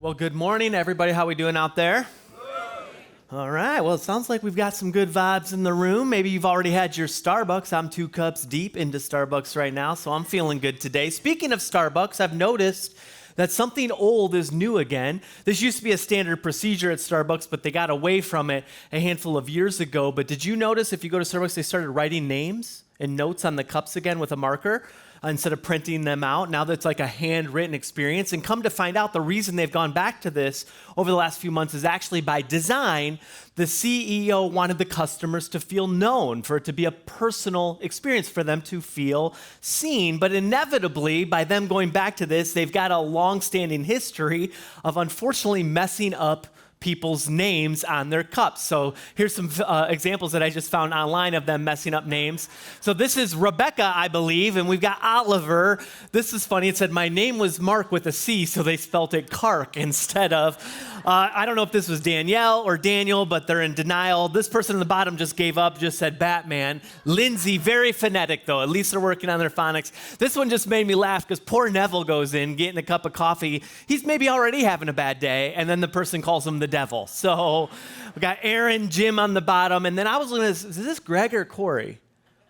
Well, good morning, everybody. How we doing out there? All right. Well, it sounds like we've got some good vibes in the room. Maybe you've already had your Starbucks. I'm 2 cups deep into Starbucks right now, so I'm feeling good today. Speaking of Starbucks, I've noticed that something old is new again. This used to be a standard procedure at Starbucks, but they got away from it a handful of years ago. But did you notice if you go to Starbucks, they started writing names and notes on the cups again with a marker? Instead of printing them out. Now that's like a handwritten experience. And come to find out, the reason they've gone back to this over the last few months is actually by design. The CEO wanted the customers to feel known, for it to be a personal experience, for them to feel seen. But inevitably, by them going back to this, they've got a long-standing history of unfortunately messing up people's names on their cups. So here's some examples that I just found online of them messing up names. So this is Rebecca, I believe, and we've got Oliver. This is funny. It said, my name was Mark with a C, so they spelt it Kark instead of. I don't know if this was Danielle or Daniel, but they're in denial. This person in the bottom just gave up, just said Batman. Lindsay, very phonetic though. At least they're working on their phonics. This one just made me laugh because poor Neville goes in, getting a cup of coffee. He's maybe already having a bad day, and then the person calls him the devil. So we got Aaron, Jim on the bottom, and then I was looking at this, is this Gregg or Corey?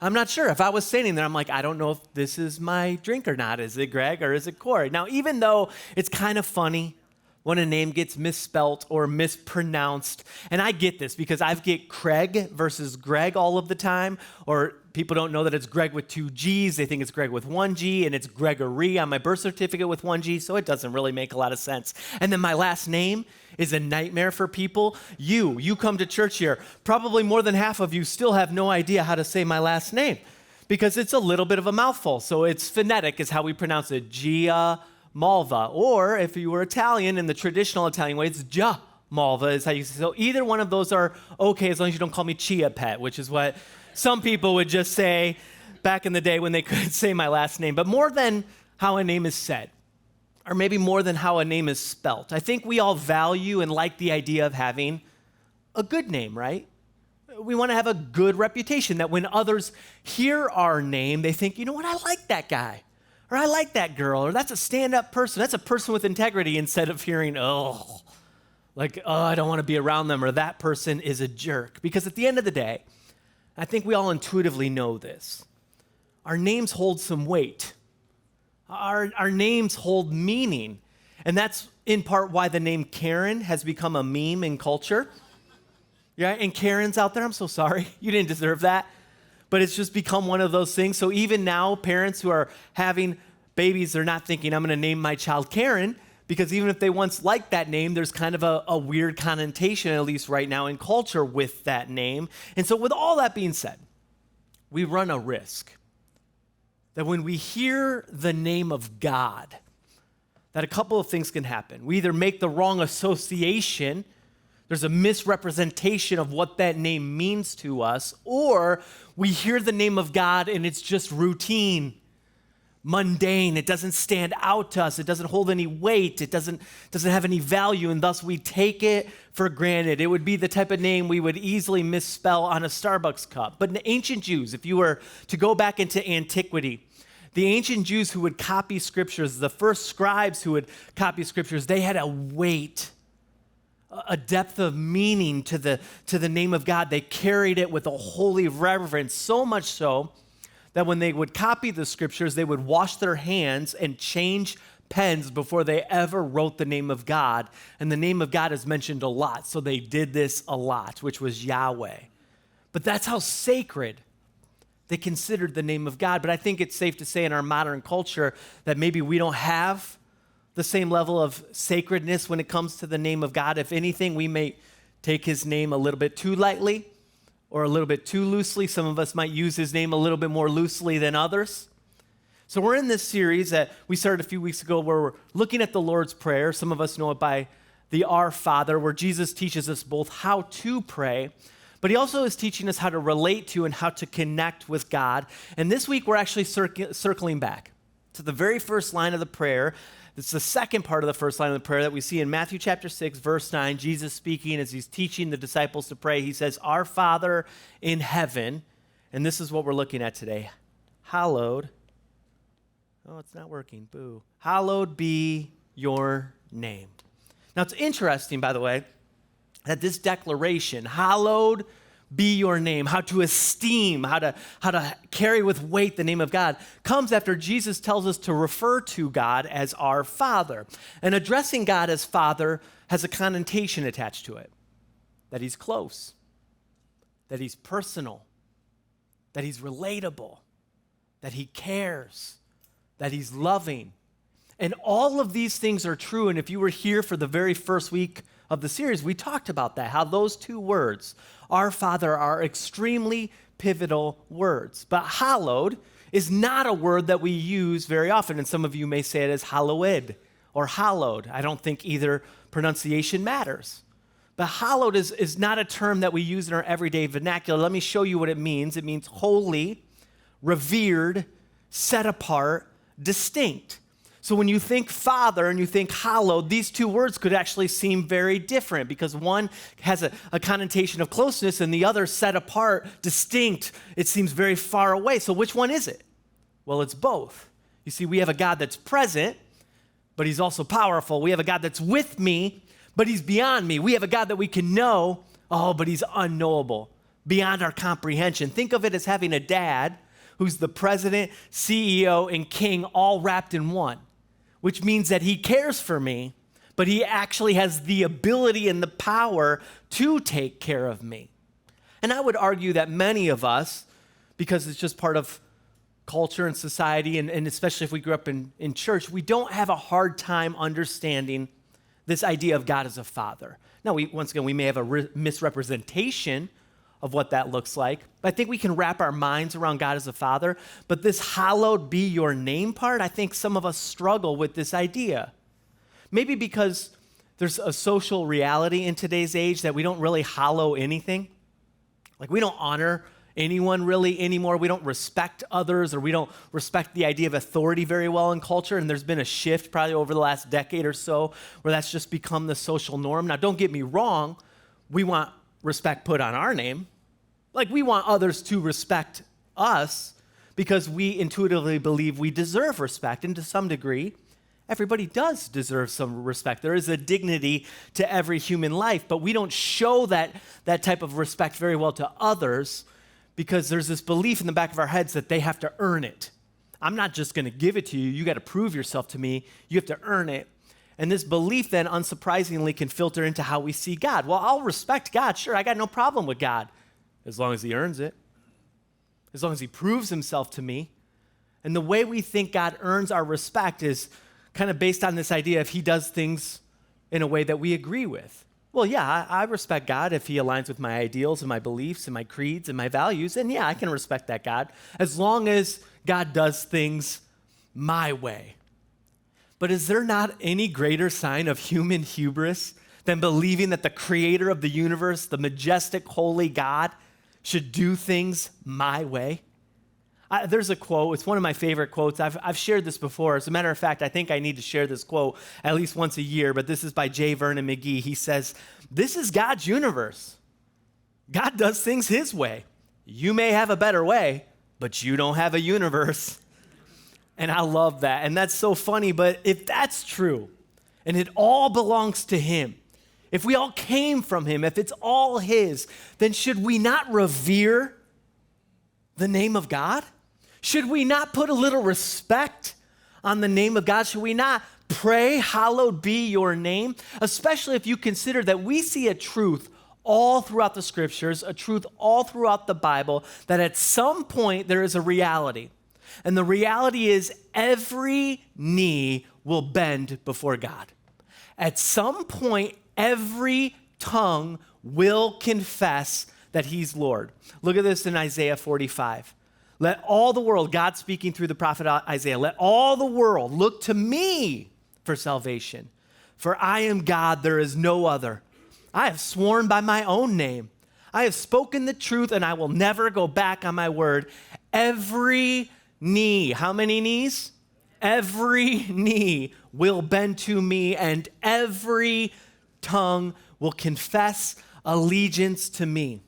I'm not sure. If I was standing there, I'm like, I don't know if this is my drink or not. Is it Gregg or is it Corey? Now, even though it's kind of funny when a name gets misspelt or mispronounced, and I get this because I get Craig versus Gregg all of the time, or people don't know that it's Gregg with 2 G's. They think it's Gregg with 1 G, and it's Gregory on my birth certificate with 1 G, so it doesn't really make a lot of sense. And then my last name is a nightmare for people. You come to church here. Probably more than half of you still have no idea how to say my last name because it's a little bit of a mouthful. So it's phonetic is how we pronounce it, Giamalva. Or if you were Italian in the traditional Italian way, it's Giamalva is how you say it. So either one of those are okay as long as you don't call me Chia Pet, which is what some people would just say back in the day when they couldn't say my last name. But more than how a name is said, or maybe more than how a name is spelt, I think we all value and like the idea of having a good name, right? We want to have a good reputation, that when others hear our name, they think, you know what, I like that guy, or I like that girl, or that's a stand-up person, that's a person with integrity, instead of hearing, I don't want to be around them, or that person is a jerk. Because at the end of the day, I think we all intuitively know this. Our names hold some weight. Our names hold meaning. And that's in part why the name Karen has become a meme in culture. Yeah, and Karen's out there, I'm so sorry. You didn't deserve that. But it's just become one of those things. So even now, parents who are having babies, they're not thinking, I'm going to name my child Karen, because even if they once liked that name, there's kind of a weird connotation, at least right now in culture, with that name. And so with all that being said, we run a risk that when we hear the name of God, that a couple of things can happen. We either make the wrong association, there's a misrepresentation of what that name means to us, or we hear the name of God and it's just routine, mundane. It doesn't stand out to us. It doesn't hold any weight. It doesn't have any value, and thus we take it for granted. It would be the type of name we would easily misspell on a Starbucks cup. But in the ancient Jews, if you were to go back into antiquity, the ancient Jews who would copy scriptures, the first scribes who would copy scriptures, they had a weight, a depth of meaning to the name of God. They carried it with a holy reverence, so much so that when they would copy the scriptures, they would wash their hands and change pens before they ever wrote the name of God. And the name of God is mentioned a lot, so they did this a lot, which was Yahweh. But that's how sacred they considered the name of God. But I think it's safe to say in our modern culture that maybe we don't have the same level of sacredness when it comes to the name of God. If anything, we may take his name a little bit too lightly or a little bit too loosely. Some of us might use his name a little bit more loosely than others. So we're in this series that we started a few weeks ago where we're looking at the Lord's Prayer. Some of us know it by the Our Father, where Jesus teaches us both how to pray, but he also is teaching us how to relate to and how to connect with God. And this week we're actually circling back to the very first line of the prayer. It's the second part of the first line of the prayer that we see in Matthew chapter 6, verse 9. Jesus speaking as he's teaching the disciples to pray. He says, Our Father in heaven, and this is what we're looking at today. Hallowed. Oh, it's not working. Boo. Hallowed be your name. Now, it's interesting, by the way, that this declaration, hallowed be your name, how to esteem, how to carry with weight the name of God, comes after Jesus tells us to refer to God as our Father. And addressing God as Father has a connotation attached to it, that he's close, that he's personal, that he's relatable, that he cares, that he's loving. And all of these things are true. And if you were here for the very first week of the series, we talked about that, how those two words, our Father, are extremely pivotal words. But hallowed is not a word that we use very often. And some of you may say it as hallowed or hallowed. I don't think either pronunciation matters. But hallowed is not a term that we use in our everyday vernacular. Let me show you what it means. It means holy, revered, set apart, distinct. So when you think Father and you think hallowed, these two words could actually seem very different because one has a connotation of closeness and the other, set apart, distinct. It seems very far away. So which one is it? Well, it's both. You see, we have a God that's present, but he's also powerful. We have a God that's with me, but he's beyond me. We have a God that we can know, but he's unknowable, beyond our comprehension. Think of it as having a dad who's the president, CEO, and king all wrapped in one, which means that he cares for me, but he actually has the ability and the power to take care of me. And I would argue that many of us, because it's just part of culture and society, and especially if we grew up in church, we don't have a hard time understanding this idea of God as a father. Now, once again, we may have a misrepresentation of what that looks like, but I think we can wrap our minds around God as a father. But this hallowed be your name part, I think some of us struggle with this idea. Maybe because there's a social reality in today's age that we don't really hallow anything. Like we don't honor anyone really anymore. We don't respect others, or we don't respect the idea of authority very well in culture. And there's been a shift probably over the last decade or so where that's just become the social norm. Now, don't get me wrong. We want respect put on our name. Like we want others to respect us because we intuitively believe we deserve respect. And to some degree, everybody does deserve some respect. There is a dignity to every human life, but we don't show that type of respect very well to others because there's this belief in the back of our heads that they have to earn it. I'm not just going to give it to you. You got to prove yourself to me. You have to earn it. And this belief then, unsurprisingly, can filter into how we see God. Well, I'll respect God. Sure, I got no problem with God as long as he earns it, as long as he proves himself to me. And the way we think God earns our respect is kind of based on this idea if he does things in a way that we agree with. Well, yeah, I respect God if he aligns with my ideals and my beliefs and my creeds and my values. And yeah, I can respect that God as long as God does things my way. But is there not any greater sign of human hubris than believing that the creator of the universe, the majestic, holy God, should do things my way? There's a quote. It's one of my favorite quotes. I've shared this before. As a matter of fact, I think I need to share this quote at least once a year, but this is by J. Vernon McGee. He says, "This is God's universe. God does things his way. You may have a better way, but you don't have a universe." And I love that. And that's so funny. But if that's true, and it all belongs to him, if we all came from him, if it's all his, then should we not revere the name of God? Should we not put a little respect on the name of God? Should we not pray, hallowed be your name? Especially if you consider that we see a truth all throughout the scriptures, a truth all throughout the Bible, that at some point there is a reality. And the reality is every knee will bend before God. At some point, every tongue will confess that he's Lord. Look at this in Isaiah 45. Let all the world, God speaking through the prophet Isaiah, let all the world look to me for salvation. For I am God, there is no other. I have sworn by my own name. I have spoken the truth, and I will never go back on my word. Every knee, how many knees? Every knee will bend to me, and every tongue will confess allegiance to me.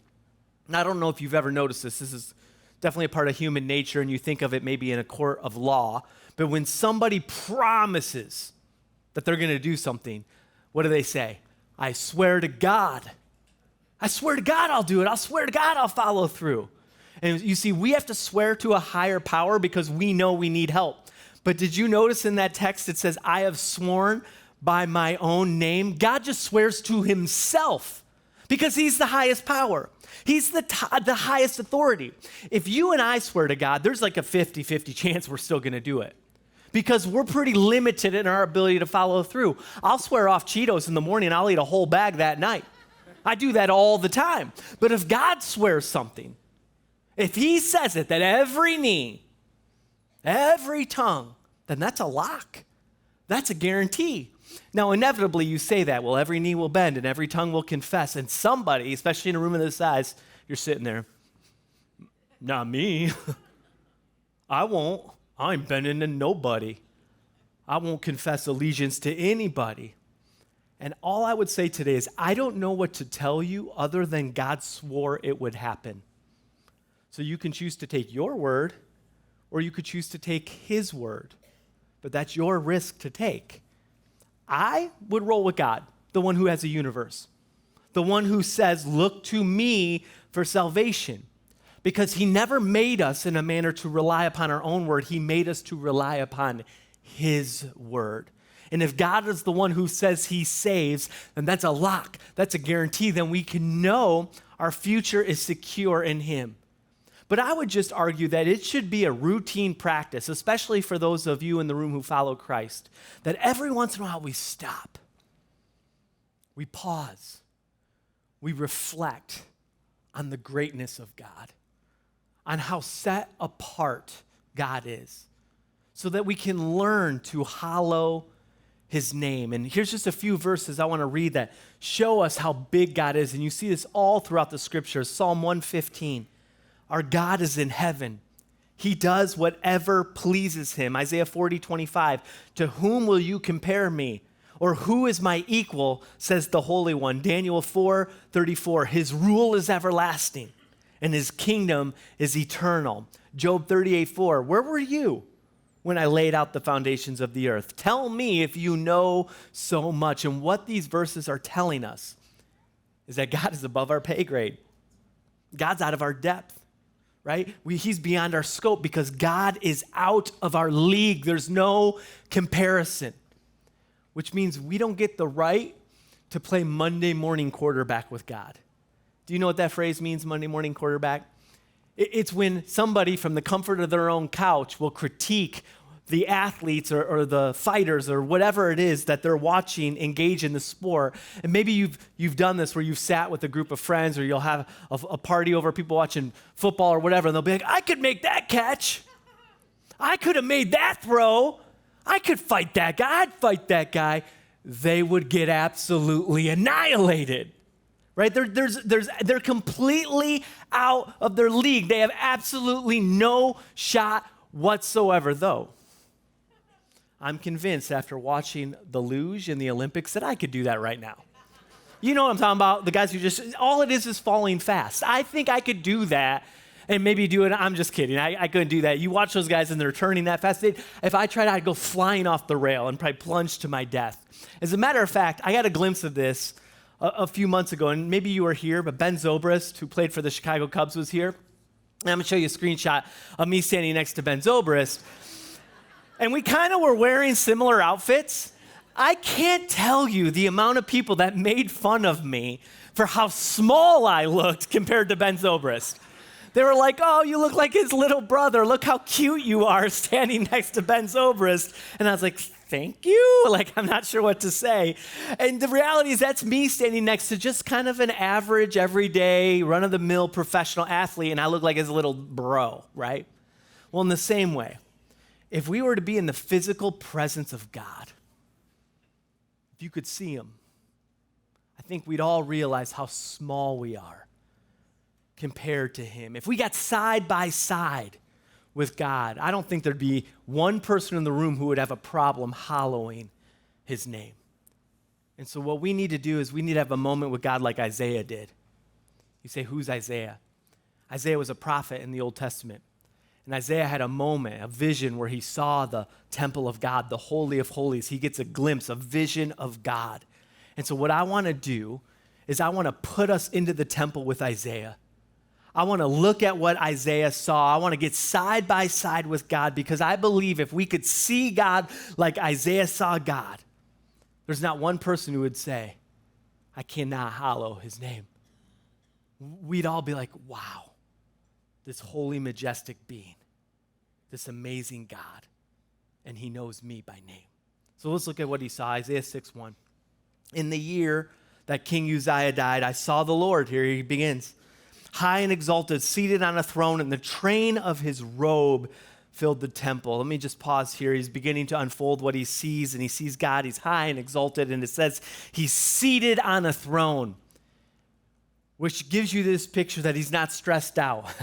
And I don't know if you've ever noticed this. This is definitely a part of human nature, and you think of it maybe in a court of law. But when somebody promises that they're going to do something, What do they say? I swear to God. I swear to God I'll do it. I'll swear to God I'll follow through. And you see, we have to swear to a higher power because we know we need help. But did you notice in that text it says, I have sworn by my own name? God just swears to himself because he's the highest power. He's the highest authority. If you and I swear to God, there's like a 50-50 chance we're still going to do it because we're pretty limited in our ability to follow through. I'll swear off Cheetos in the morning. I'll eat a whole bag that night. I do that all the time. But if God swears something, if he says it, that every knee, every tongue, then that's a lock. That's a guarantee. Now, inevitably, you say that, well, every knee will bend and every tongue will confess. And somebody, especially in a room of this size, you're sitting there, not me. I won't. I ain't bending to nobody. I won't confess allegiance to anybody. And all I would say today is I don't know what to tell you other than God swore it would happen. So you can choose to take your word or you could choose to take his word. But that's your risk to take. I would roll with God, the one who has a universe, the one who says, look to me for salvation. Because he never made us in a manner to rely upon our own word. He made us to rely upon his word. And if God is the one who says he saves, then that's a lock. That's a guarantee. Then we can know our future is secure in him. But I would just argue that it should be a routine practice, especially for those of you in the room who follow Christ, that every once in a while we stop, we pause, we reflect on the greatness of God, on how set apart God is, so that we can learn to hallow his name. And here's just a few verses I want to read that show us how big God is. And you see this all throughout the scriptures. Psalm 115, our God is in heaven. He does whatever pleases him. Isaiah 40:25, to whom will you compare me? Or who is my equal, says the Holy One. Daniel 4:34, his rule is everlasting and his kingdom is eternal. Job 38:4, where were you when I laid out the foundations of the earth? Tell me if you know so much. And what these verses are telling us is that God is above our pay grade. God's out of our depth, right? He's beyond our scope because God is out of our league. There's no comparison, which means we don't get the right to play Monday morning quarterback with God. Do you know what that phrase means, Monday morning quarterback? It's when somebody from the comfort of their own couch will critique the athletes or the fighters or whatever it is that they're watching engage in the sport. And maybe you've done this where you've sat with a group of friends or you'll have a party over, people watching football or whatever, and they'll be like, I could make that catch. I could have made that throw. I could fight that guy. I'd fight that guy. They would get absolutely annihilated. Right? They're completely out of their league. They have absolutely no shot whatsoever, though. I'm convinced after watching the luge in the Olympics that I could do that right now. You know what I'm talking about? The guys who just, all it is falling fast. I think I could do that and maybe do it. I'm just kidding. I couldn't do that. You watch those guys and they're turning that fast. If I tried, I'd go flying off the rail and probably plunge to my death. As a matter of fact, I got a glimpse of this a few months ago, and maybe you were here, but Ben Zobrist, who played for the Chicago Cubs, was here. And I'm going to show you a screenshot of me standing next to Ben Zobrist. And we kind of were wearing similar outfits. I can't tell you the amount of people that made fun of me for how small I looked compared to Ben Zobrist. They were like, oh, you look like his little brother. Look how cute you are standing next to Ben Zobrist. And I was like, thank you. Like, I'm not sure what to say. And the reality is that's me standing next to just kind of an average, everyday, run-of-the-mill professional athlete, and I look like his little bro, right? Well, in the same way, if we were to be in the physical presence of God, if you could see him, I think we'd all realize how small we are compared to him. If we got side by side with God, I don't think there'd be one person in the room who would have a problem hallowing his name. And so what we need to do is we need to have a moment with God like Isaiah did. You say, who's Isaiah? Isaiah was a prophet in the Old Testament. And Isaiah had a moment, a vision where he saw the temple of God, the Holy of Holies. He gets a glimpse, a vision of God. And so what I want to do is I want to put us into the temple with Isaiah. I want to look at what Isaiah saw. I want to get side by side with God, because I believe if we could see God like Isaiah saw God, there's not one person who would say, I cannot hallow his name. We'd all be like, wow, this holy, majestic being, this amazing God, and he knows me by name. So let's look at what he saw, Isaiah 6:1. In the year that King Uzziah died, I saw the Lord, here he begins, high and exalted, seated on a throne, and the train of his robe filled the temple. Let me just pause here. He's beginning to unfold what he sees, and he sees God. He's high and exalted, and it says he's seated on a throne, which gives you this picture that he's not stressed out.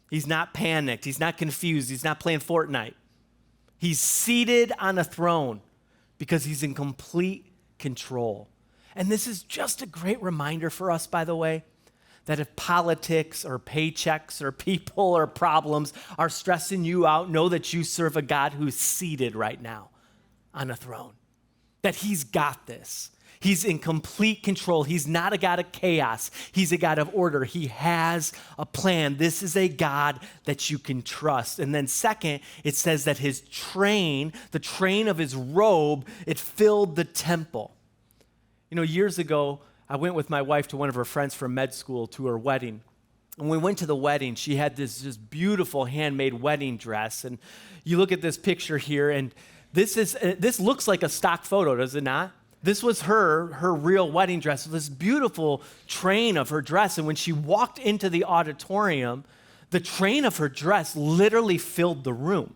He's not panicked. He's not confused. He's not playing Fortnite. He's seated on a throne because he's in complete control. And this is just a great reminder for us, by the way, that if politics or paychecks or people or problems are stressing you out, know that you serve a God who's seated right now on a throne, that he's got this. He's in complete control. He's not a God of chaos. He's a God of order. He has a plan. This is a God that you can trust. And then second, it says that his train, the train of his robe, it filled the temple. You know, years ago, I went with my wife to one of her friends from med school to her wedding. When we went to the wedding, she had this just beautiful handmade wedding dress. And you look at this picture here, and this looks like a stock photo, does it not? This was her real wedding dress, this beautiful train of her dress. And when she walked into the auditorium, the train of her dress literally filled the room.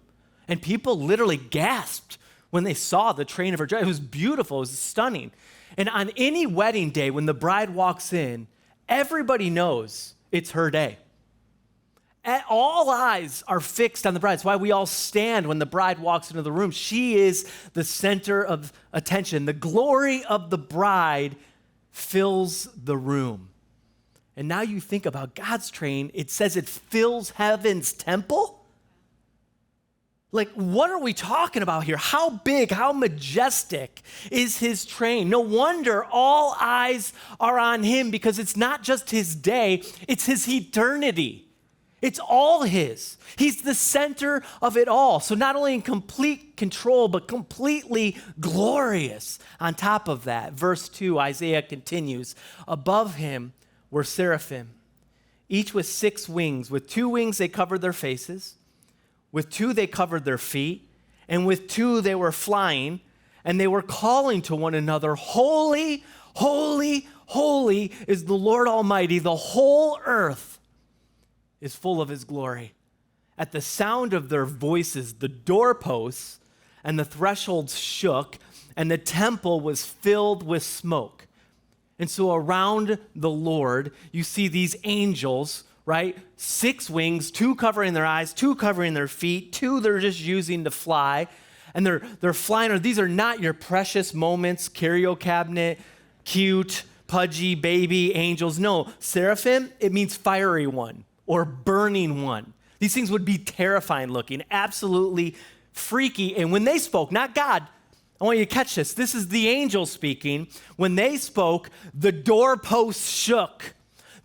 And people literally gasped when they saw the train of her dress. It was beautiful, it was stunning. And on any wedding day, when the bride walks in, everybody knows it's her day. All eyes are fixed on the bride. That's why we all stand when the bride walks into the room. She is the center of attention. The glory of the bride fills the room. And now you think about God's train, it says it fills heaven's temple. Like, what are we talking about here? How big, how majestic is his train? No wonder all eyes are on him, because it's not just his day, it's his eternity. It's all his. He's the center of it all. So not only in complete control, but completely glorious. On top of that, verse 2, Isaiah continues, above him were seraphim, each with 6 wings. With 2 wings they covered their faces. With 2, they covered their feet, and with 2, they were flying, and they were calling to one another, holy, holy, holy is the Lord Almighty. The whole earth is full of his glory. At the sound of their voices, the doorposts and the thresholds shook, and the temple was filled with smoke. And so around the Lord, you see these angels, right? 6 wings, 2 covering their eyes, 2 covering their feet, 2 they're just using to fly. And they're flying. These are not your precious moments, curio cabinet, cute, pudgy, baby angels. No, seraphim, it means fiery one or burning one. These things would be terrifying looking, absolutely freaky. And when they spoke, not God, I want you to catch this. This is the angel speaking. When they spoke, the doorposts shook.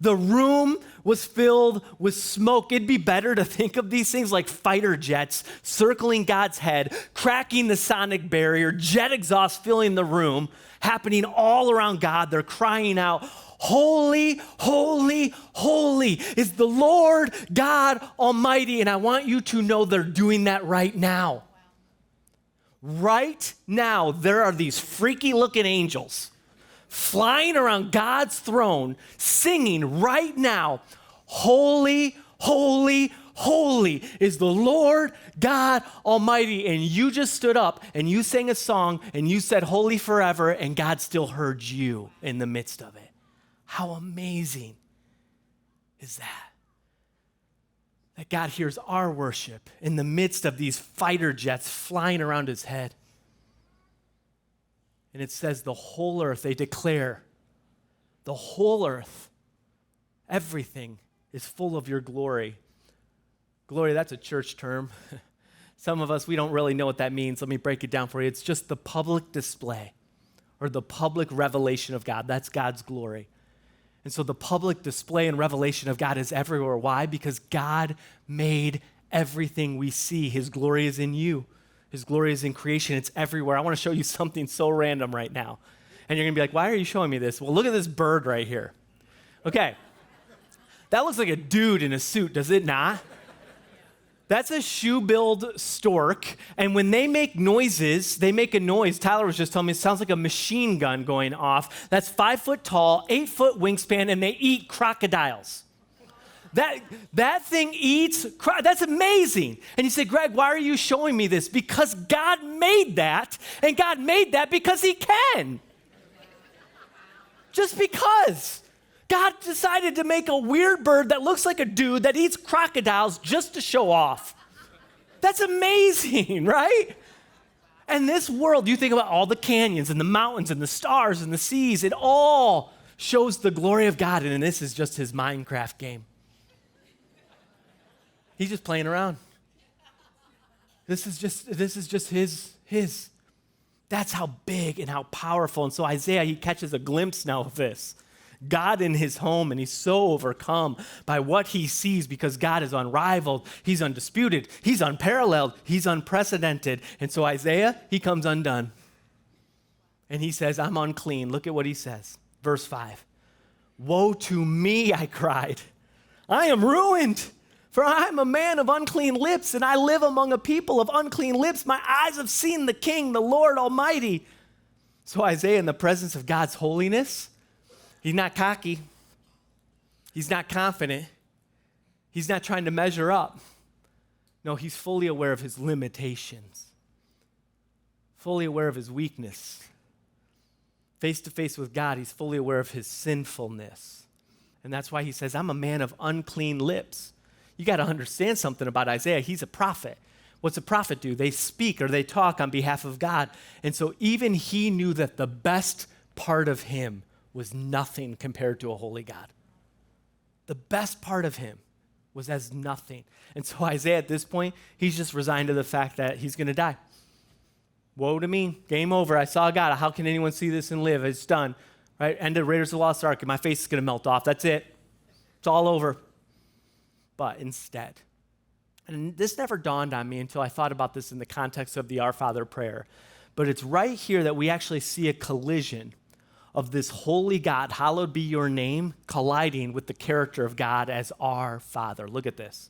The room was filled with smoke. It'd be better to think of these things like fighter jets circling God's head, cracking the sonic barrier, jet exhaust filling the room, happening all around God. They're crying out, holy, holy, holy is the Lord God Almighty. And I want you to know they're doing that right now. Right now, there are these freaky looking angels flying around God's throne, singing right now, holy, holy, holy is the Lord God Almighty. And you just stood up and you sang a song and you said holy forever, and God still heard you in the midst of it. How amazing is that? That God hears our worship in the midst of these fighter jets flying around his head. And it says the whole earth, they declare, the whole earth, everything is full of your glory. Glory, that's a church term. Some of us, we don't really know what that means. Let me break it down for you. It's just the public display or the public revelation of God. That's God's glory. And so the public display and revelation of God is everywhere. Why? Because God made everything we see. His glory is in you. His glory is in creation. It's everywhere. I want to show you something so random right now. And you're going to be like, why are you showing me this? Well, look at this bird right here. Okay. That looks like a dude in a suit, does it not? That's a shoe-billed stork, and when they make noises, they make a noise. Tyler was just telling me it sounds like a machine gun going off. That's 5 foot tall, 8 foot wingspan, and they eat crocodiles. That thing eats, that's amazing. And you say, Gregg, why are you showing me this? Because God made that, and God made that because he can. Just because. God decided to make a weird bird that looks like a dude that eats crocodiles just to show off. That's amazing, right? And this world, you think about all the canyons and the mountains and the stars and the seas, it all shows the glory of God, and this is just his Minecraft game. He's just playing around. This is just his. That's how big and how powerful. And so Isaiah, he catches a glimpse now of this. God in his home, and he's so overcome by what he sees because God is unrivaled, he's undisputed, he's unparalleled, he's unprecedented. And so Isaiah, he comes undone. And he says, I'm unclean. Look at what he says. Verse 5. Woe to me, I cried. I am ruined, for I am a man of unclean lips, and I live among a people of unclean lips. My eyes have seen the King, the Lord Almighty. So Isaiah, in the presence of God's holiness, he's not cocky. He's not confident. He's not trying to measure up. No, he's fully aware of his limitations, fully aware of his weakness. Face to face with God, he's fully aware of his sinfulness. And that's why he says, I'm a man of unclean lips. You got to understand something about Isaiah. He's a prophet. What's a prophet do? They speak or they talk on behalf of God. And so even he knew that the best part of him was nothing compared to a holy God. The best part of him was as nothing. And so Isaiah, at this point, he's just resigned to the fact that he's going to die. Woe to me. Game over. I saw God. How can anyone see this and live? It's done. Right? End of Raiders of the Lost Ark, and my face is going to melt off. That's it. It's all over. But instead, and this never dawned on me until I thought about this in the context of the Our Father prayer, but it's right here that we actually see a collision of this holy God, hallowed be your name, colliding with the character of God as our Father. Look at this.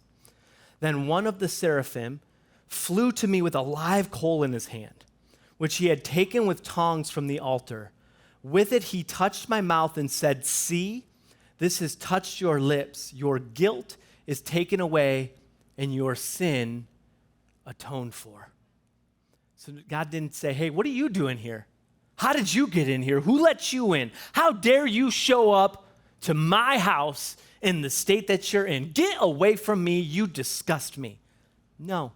Then one of the seraphim flew to me with a live coal in his hand, which he had taken with tongs from the altar. With it he touched my mouth and said, see, this has touched your lips. Your guilt is taken away and your sin atoned for. So God didn't say, hey, what are you doing here? How did you get in here? Who let you in? How dare you show up to my house in the state that you're in? Get away from me, you disgust me. No.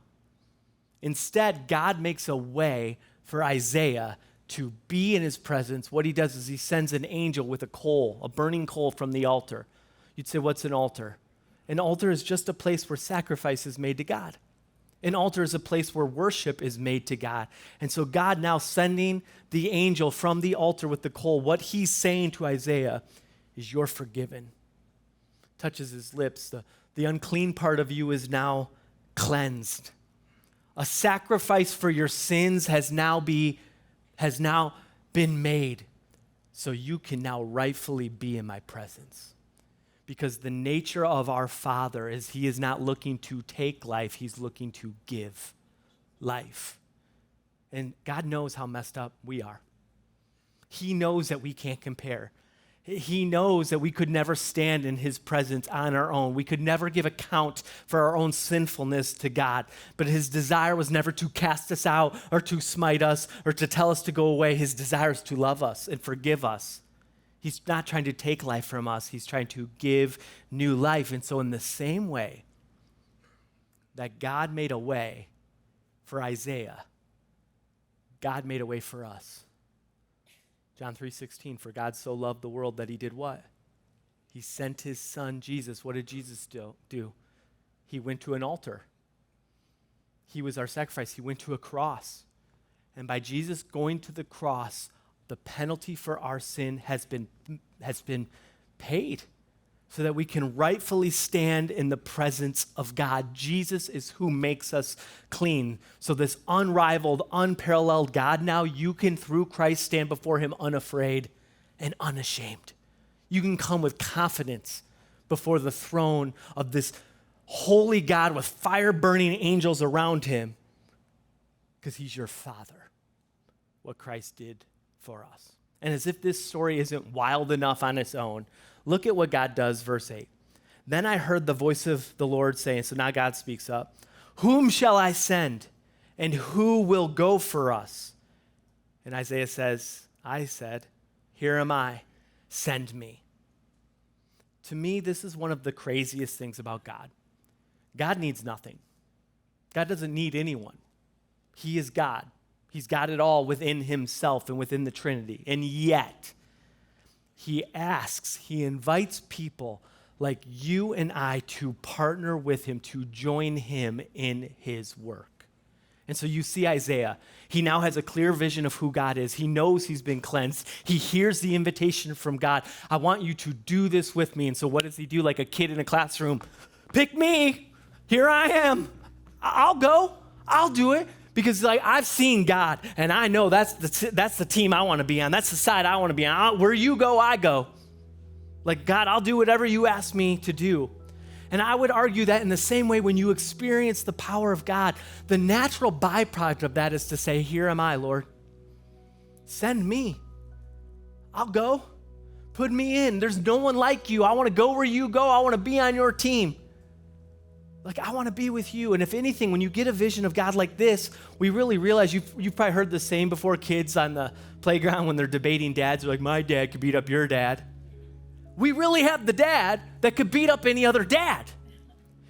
Instead, God makes a way for Isaiah to be in his presence. What he does is he sends an angel with a coal, a burning coal from the altar. You'd say, what's an altar? An altar is just a place where sacrifice is made to God. An altar is a place where worship is made to God. And so God now sending the angel from the altar with the coal, what he's saying to Isaiah is you're forgiven. Touches his lips. The unclean part of you is now cleansed. A sacrifice for your sins has now been made. So you can now rightfully be in my presence. Because the nature of our Father is he is not looking to take life, he's looking to give life. And God knows how messed up we are. He knows that we can't compare. He knows that we could never stand in his presence on our own. We could never give account for our own sinfulness to God. But his desire was never to cast us out or to smite us or to tell us to go away. His desire is to love us and forgive us. He's not trying to take life from us. He's trying to give new life. And so in the same way that God made a way for Isaiah, God made a way for us. John 3:16, for God so loved the world that he did what? He sent his son Jesus. What did Jesus do? He went to an altar. He was our sacrifice. He went to a cross. And by Jesus going to the cross, the penalty for our sin has been paid so that we can rightfully stand in the presence of God. Jesus is who makes us clean. So this unrivaled, unparalleled God, now you can, through Christ, stand before him unafraid and unashamed. You can come with confidence before the throne of this holy God with fire-burning angels around him because he's your Father, what Christ did for us. And as if this story isn't wild enough on its own, look at what God does, verse 8. Then I heard the voice of the Lord saying, so now God speaks up, whom shall I send, and who will go for us? And Isaiah says, I said, here am I, send me. To me, this is one of the craziest things about God. God needs nothing. God doesn't need anyone. He is God. He's got it all within himself and within the Trinity. And yet, he asks, he invites people like you and I to partner with him, to join him in his work. And so you see Isaiah. He now has a clear vision of who God is. He knows he's been cleansed. He hears the invitation from God. I want you to do this with me. And so what does he do like a kid in a classroom? Pick me. Here I am. I'll go. I'll do it. Because like I've seen God, and I know that's the team I want to be on. That's the side I want to be on. Where you go, I go. Like, God, I'll do whatever you ask me to do. And I would argue that in the same way when you experience the power of God, the natural byproduct of that is to say, here am I, Lord. Send me. I'll go. Put me in. There's no one like you. I want to go where you go. I want to be on your team. Like, I want to be with you. And if anything, when you get a vision of God like this, we really realize, you've probably heard the saying before, kids on the playground when they're debating dads, they're like, my dad could beat up your dad. We really have the dad that could beat up any other dad.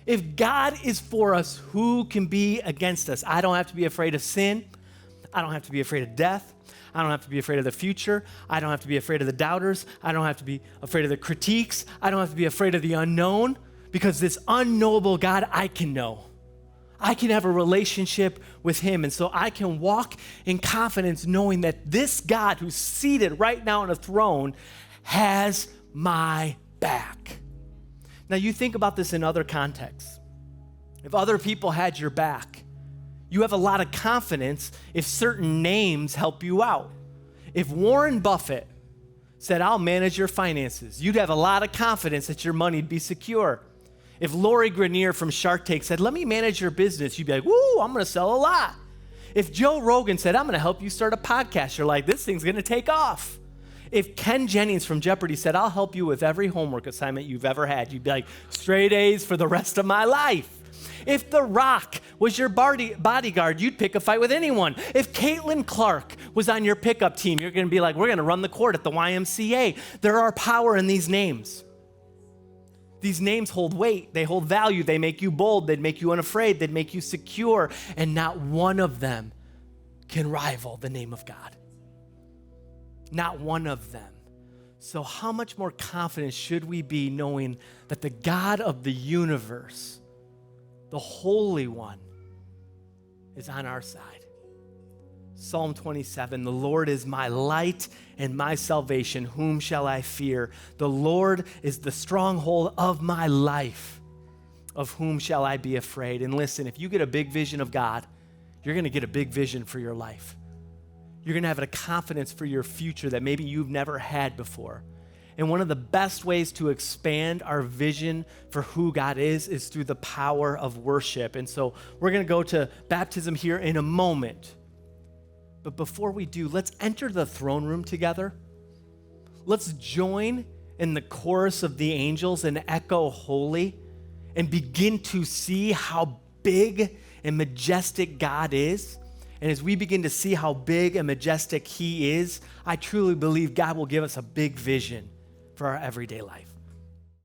If God is for us, who can be against us? I don't have to be afraid of sin. I don't have to be afraid of death. I don't have to be afraid of the future. I don't have to be afraid of the doubters. I don't have to be afraid of the critiques. I don't have to be afraid of the unknown. Because this unknowable God, I can know. I can have a relationship with him. And so I can walk in confidence knowing that this God who's seated right now on a throne has my back. Now you think about this in other contexts. If other people had your back, you have a lot of confidence if certain names help you out. If Warren Buffett said, I'll manage your finances, you'd have a lot of confidence that your money'd be secure. If Lori Grenier from Shark Tank said, let me manage your business, you'd be like, woo, I'm going to sell a lot. If Joe Rogan said, I'm going to help you start a podcast, you're like, this thing's going to take off. If Ken Jennings from Jeopardy said, I'll help you with every homework assignment you've ever had, you'd be like, straight A's for the rest of my life. If The Rock was your bodyguard, you'd pick a fight with anyone. If Caitlin Clark was on your pickup team, you're going to be like, we're going to run the court at the YMCA. There are power in these names. These names hold weight, they hold value, they make you bold, they'd make you unafraid, they'd make you secure, and not one of them can rival the name of God. Not one of them. So how much more confident should we be knowing that the God of the universe, the Holy One, is on our side? Psalm 27, the Lord is my light and my salvation. Whom shall I fear? The Lord is the stronghold of my life. Of whom shall I be afraid? And listen, if you get a big vision of God, you're going to get a big vision for your life. You're going to have a confidence for your future that maybe you've never had before. And one of the best ways to expand our vision for who God is through the power of worship. And so we're going to go to baptism here in a moment. But before we do, let's enter the throne room together. Let's join in the chorus of the angels and echo holy and begin to see how big and majestic God is. And as we begin to see how big and majestic he is, I truly believe God will give us a big vision for our everyday life.